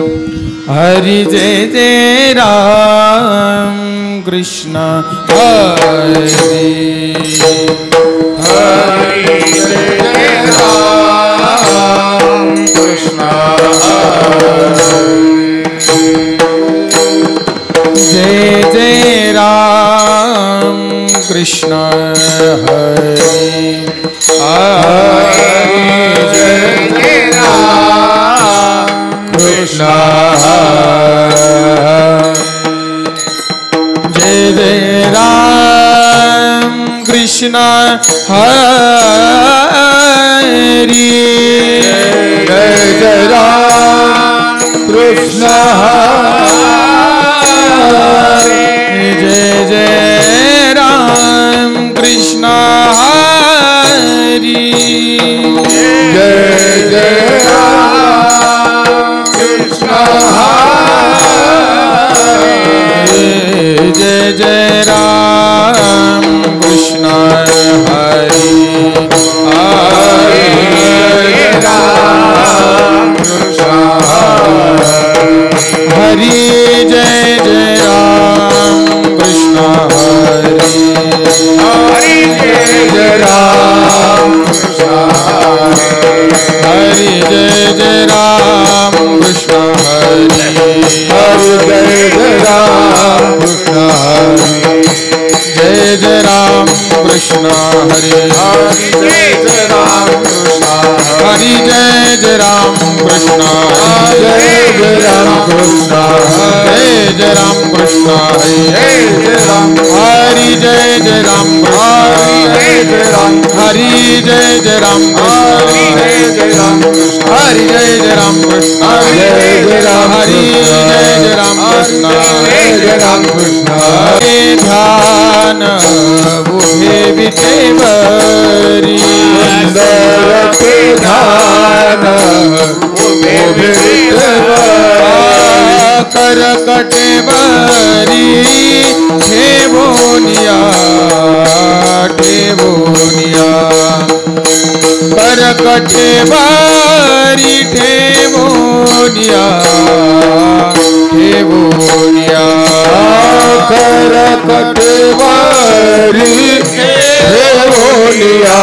हरि जय जय राम कृष्ण हरि हरि जय जय राम कृष्ण जय जय राम कृष्ण हरि हरि जय जय राम कृष्ण जय जय राम कृष्ण हरि जय जय राम कृष्ण हरि जय जय राम कृष्ण हरि जय जय राम कृष्ण हरि जय जय राम कृष्ण हरि हरे राम कृष्ण हरि जय जय राम कृष्ण हरि हरि जय जय राम कृष्ण हरि जय जय राम कृष्ण हरि हरि जय जय राम कृष्ण जय जय राम कृष्ण हरि हरि जय जय राम कृष्ण हरि जय जय राम कृष्ण जय जय राम कृष्ण जय जय राम कृष्ण हरि जय जय राम हरि जय जय राम हरि जय जय राम हरि जय जय राम कृष्ण हरि जय जय राम कृष्ण हरि जय जय राम हरि जय जय राम कृष्ण हरि जय राम कृष्ण हरि ध्यान उभे विटेवरी सुंदर के ध्यान उभे कर कटेवरी ठेवोनिया ठेवोनिया कर कटेवरी ठेवोनिया ठेवोनिया कर कटेवारी ठेवोनिया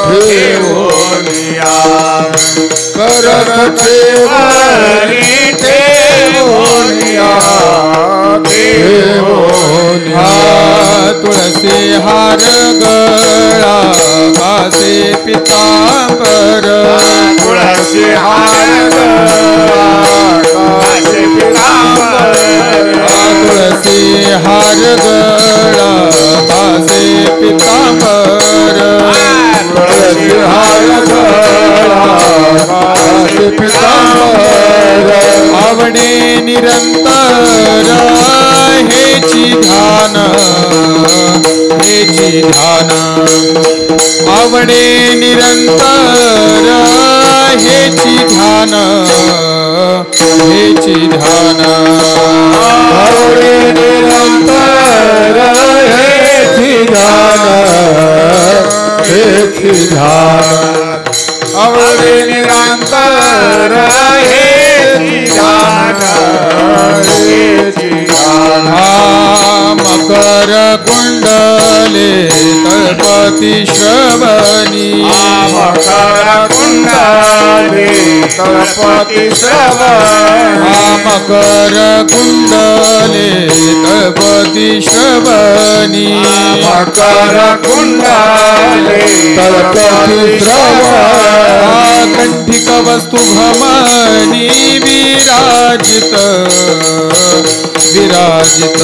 ठेवोनिया कर कटेवारी ठेवोनिया ठेवोनिया तुलसी हार गळा घासे पितांबर तुळसी हार घासे पितांबर तुलसी हार गळा घासे पितांबर तुळसी हार घासे पितांबर आवडे निरंतर हेची ध्यान हेची ध्यान आवडे निरंतर हेची ध्यान हेची ध्यान आवडे निरंतर हेची ध्यान हेची ध्यान आवडे निरंतर हेची ध्यान हेची ध्यान मकर कुंडले तळपती श्रवणी मकर कुंडले तळपती श्रवण मकर कुंडले तळपती श्रवणी मकर कुंडले तळपती श्रवण कंठिक वस्तु भमनी विराजित विराजित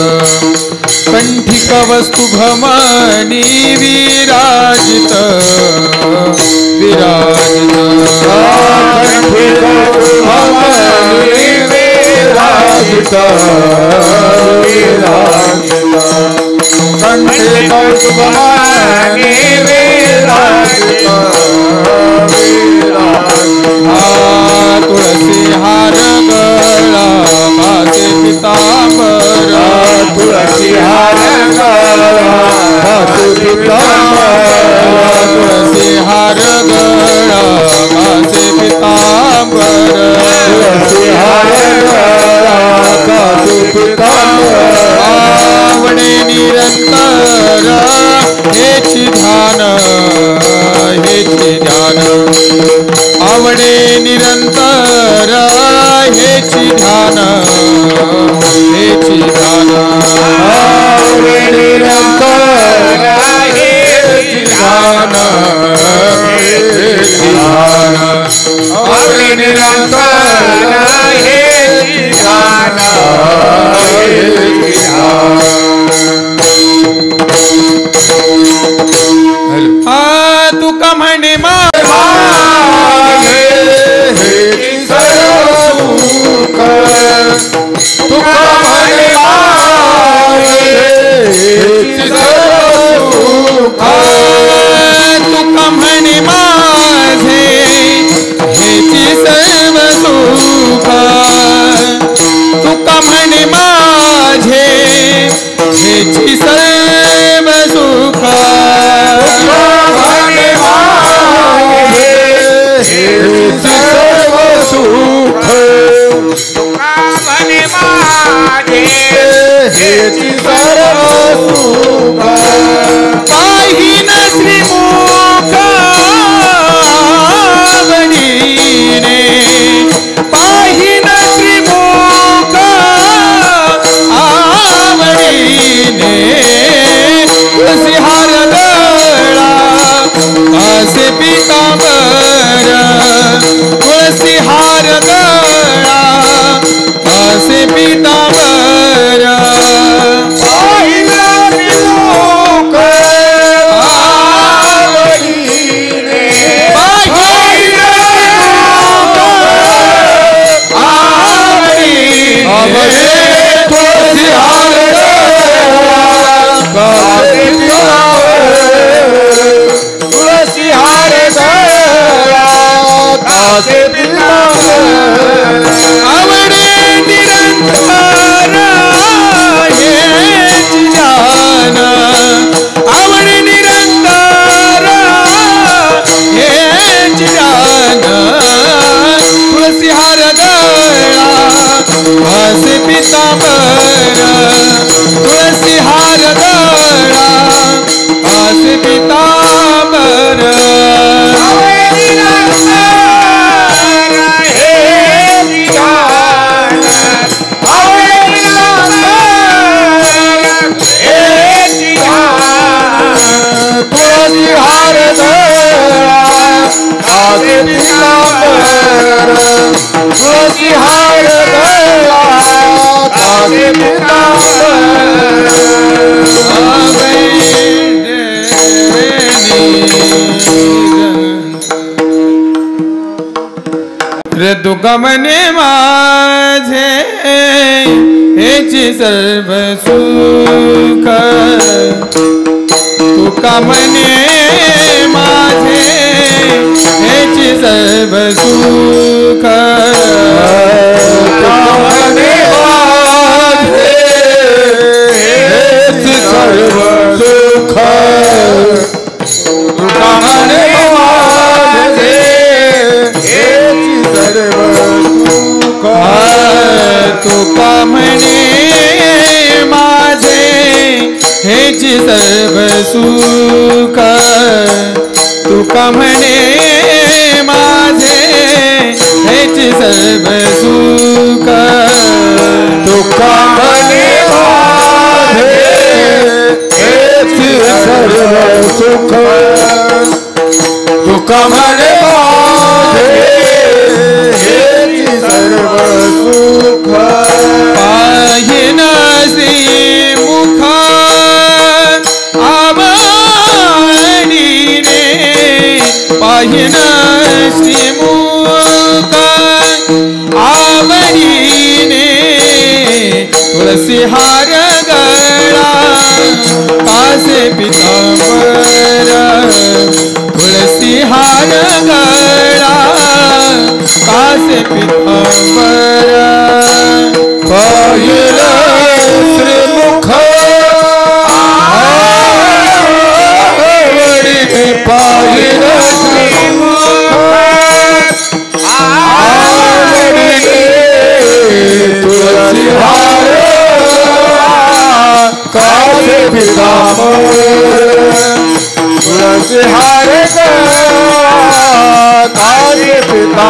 कंठिक वस्तु भमनी विराजित विराजित कंठिक भमनी विराजित विराजित कंठिक भमनी विराजित तुळसी हार गळा घासे पितांबर तुळसी हार घासे पितांबर तुळसी हार गळा घासे पितांबर तुळसी हार आवडे निरंतर हेची ध्यान हेची ध्यान आवडे निरंतर हेची ध्यान हेची ध्यान आवडे निरंतर हेची ध्यान हेची ध्यान तुका म्हणे मागे हेची सर्व सुख तुका म्हणे मागे हेची सर्व सुख तुका म्हणे माझे हेची सर्व सुख तुका म्हणे माझे हेची सर्व सुख सर्व सुख तुका म्हणे माझे हेची सर्व सुख पाहिन श्रीमुख आवडीने पाहिन श्रीमुख आवडीने तुळसी हार गळा असे पितांबर तुळसी हार गळा असे पितांबर पाहिला श्रीमुख आवडीने पाहिन श्रीमुख आवडीने तुळसी हार गळा तुळसी हार गळा कासे पितांबर आवडे निरंतर हेची ध्यान आवडे निरंतर हेची ध्यान तुळसी हार गळा असे पितांबर तुळसी हार गळा असे पितांबर तुळसी हार गळा कासे पितांबर तुळसी हार गळा कासे तुका म्हणे माझे हेची सर्व सुख तुका म्हणे माझे हेची सर्व सुख तुका म्हणे माझे हेची सर्व सुख तुका म्हणे माझे हेची सर्व सुख तुका म्हणे माझे हेची सर्व सुख तुका म्हणे माझे हेची सर्व सुख तुका म्हणे माझे हेची सर्व सुख तुका म्हणे माझे हेची सर्व सुख पाहिन श्रीमुख आवडीने पाहिन श्रीमुख आवडीने तुळसी हार गळा कासे पितांबर तुळसी हार गळा कासे पितांबर पाहिलं श्रीमुख आवडीने पाहिलं श्रीमुख आवडीने तुळसी हार कासे पितांबर तुळसी हार कासे पितांबर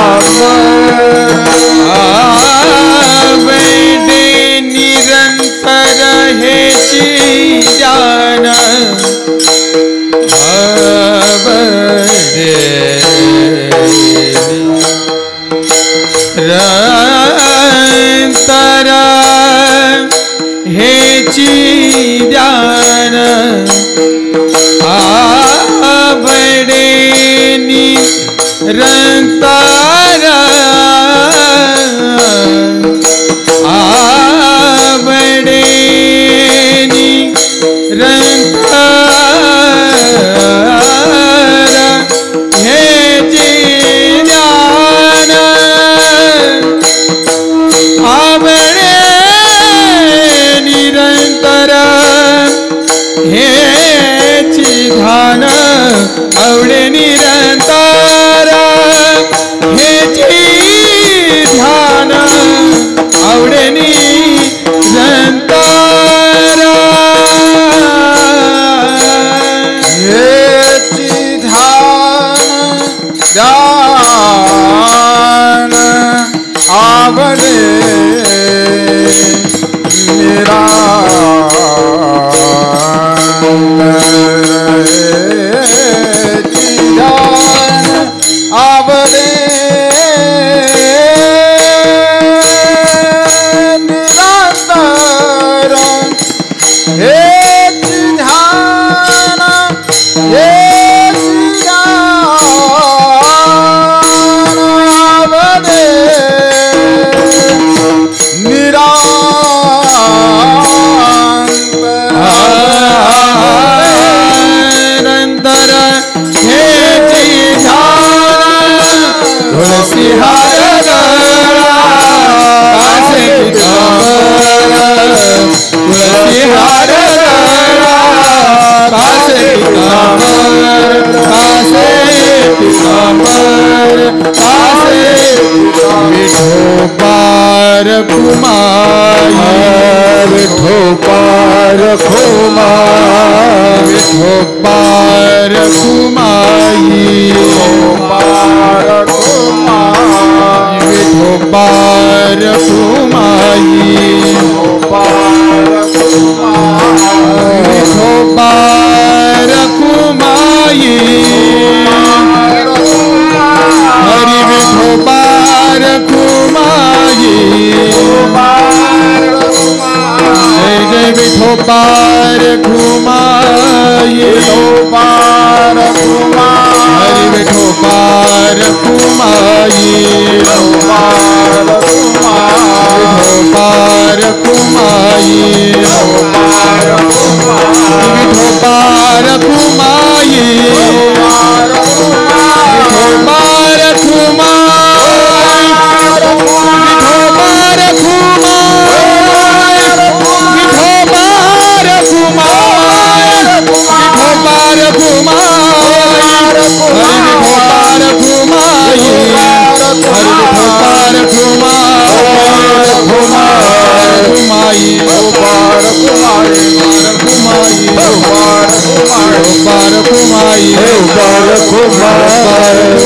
रंतारा आवडे रंतारा हे ज्ञान आवडे निरंतर हे ध्यान आवडे निरंतर हे ध्यान आवडे निरंतर हे ध्यान आवडे आवडे निरंतर हे ध्यान हे आवडे निरंतर हे तुलसी हार कासे पीतांबर तुलसी हार कासे पीतांबर कासे पीतांबर कासे विठोबार कुमाई विठोबार कुमाई विठोबार कुमाई विठोबार कुमाई विठोबार कुमाई विठोबार कुमाई हरि विठोबार कुमाई जय जय विठोबार कुमाई विठोबार कुमाई हरि विठोबार कुमाई विठोबार कुमाई विठोबार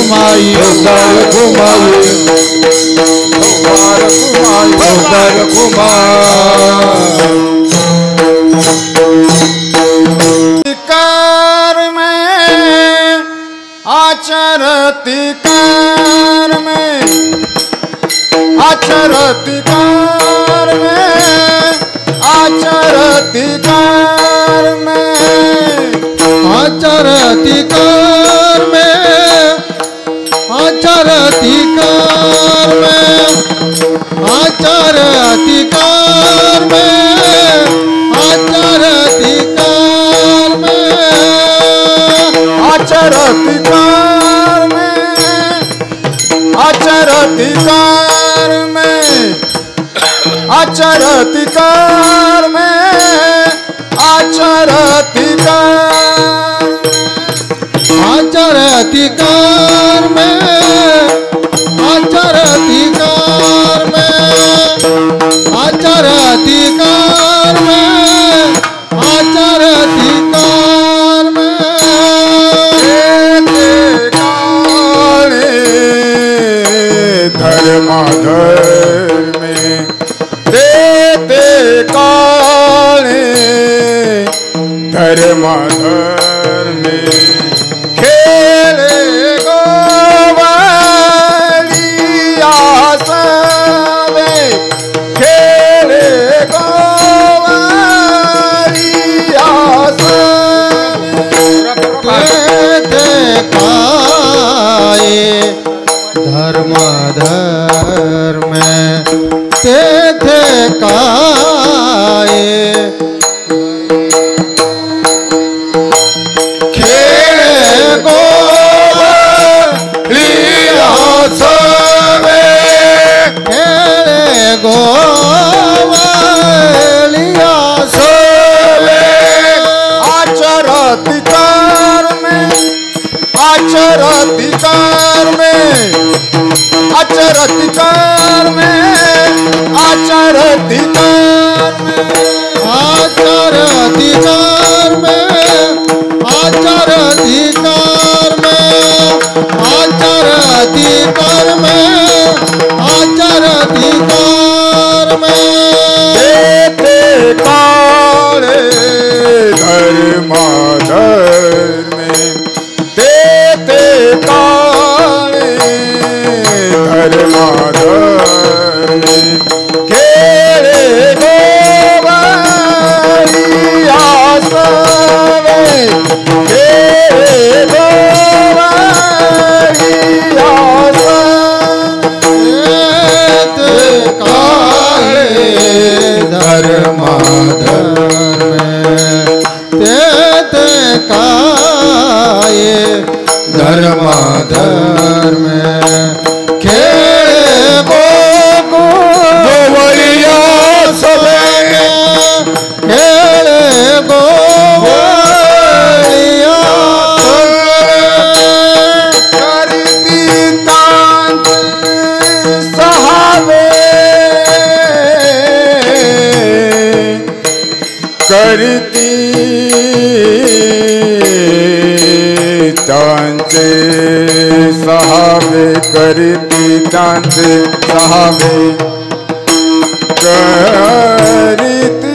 कुमाई विठोबार कुमाई विठोबार आचरति कार में आचरति कार में आचरति कार में आचरति कार में आचरति कार में आचरति कार में आचरति कार में आचरति कार में आचरति कार में आचरति कार में आचरति कार आचरति कार में आचरति कार में आचरति कार में आचरति कार में धर्म में देते काले धर्म में खेले गोवालिया सबे खेले गोवालिया सबे देते काए धर्म तेथे काये खेळे गोवलिया सवे खेळे गोवलिया सवे आचरती कर्म आचरती कर्म आचरती कर्म आचरती कर्म आचरती कर्म आचरती कर्म आचरती कर्म आचरती कर्म तेथे काळे धर्माधर्मे तेथे काळे धर्माधर्मे खेळे गोवलिया सवे खेळे गोवलिया सवे काळे धर्माधर्मे तेथे काये धर्माधर्मे खेळे गोवलिया सवे खेळे गोवलिया करती तांत सहावे करती तांचे सहावे करती तांचे सहावे करती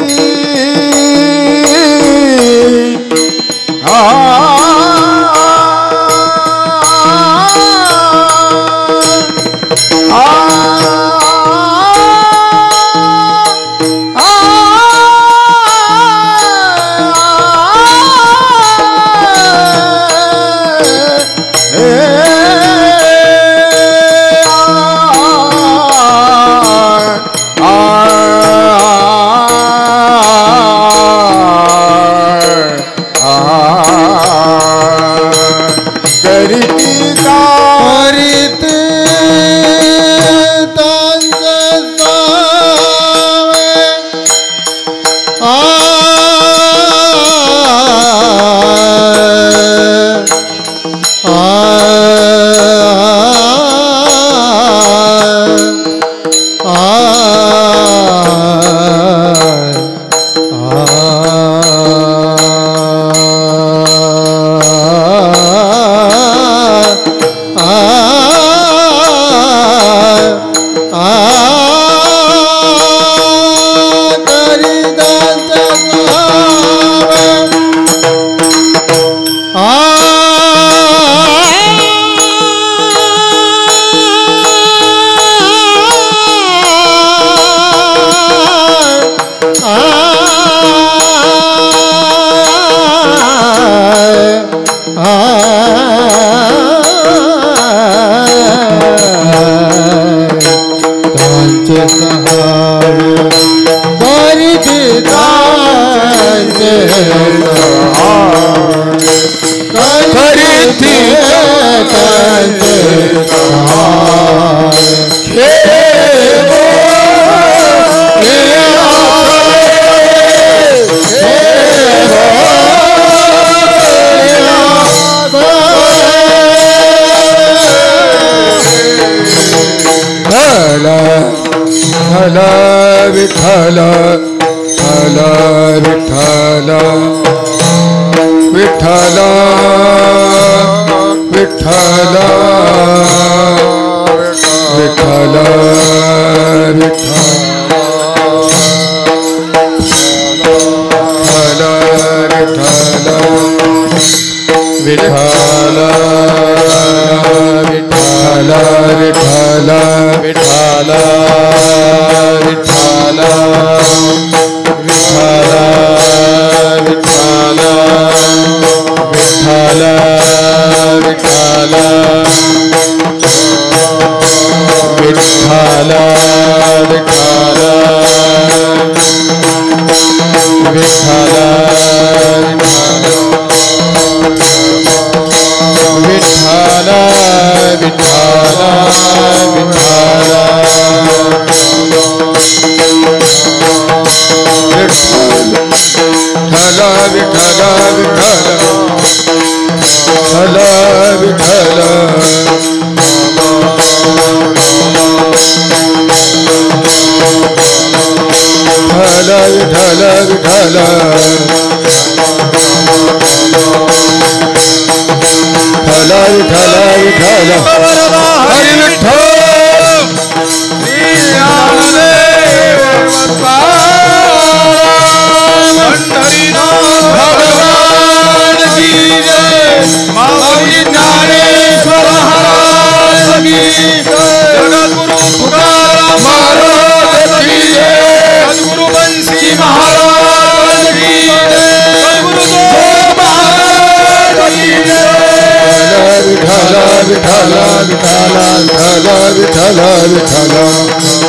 विठ्ठल विठ्ठल विठ्ठल विठ्ठल विठ्ठल विठ्ठल विठ्ठल विठ्ठल विठ्ठल विठ्ठल विठ्ठल विठ्ठल विठ्ठल विठ्ठल विठ्ठल विठ्ठल विठ्ठल विठ्ठल विठ्ठल हरि विठ्ठल भगवान की जय। माऊली ज्ञानेश्वर महाराज की जय। जगद्गुरु तुकाराम महाराज की जय। सद्गुरु बंसी महाराज की जय। सद्गुरु महाराज की जय। विठ्ठल विठ्ठल विठ्ठल विठ्ठल विठ्ठल विठ्ठल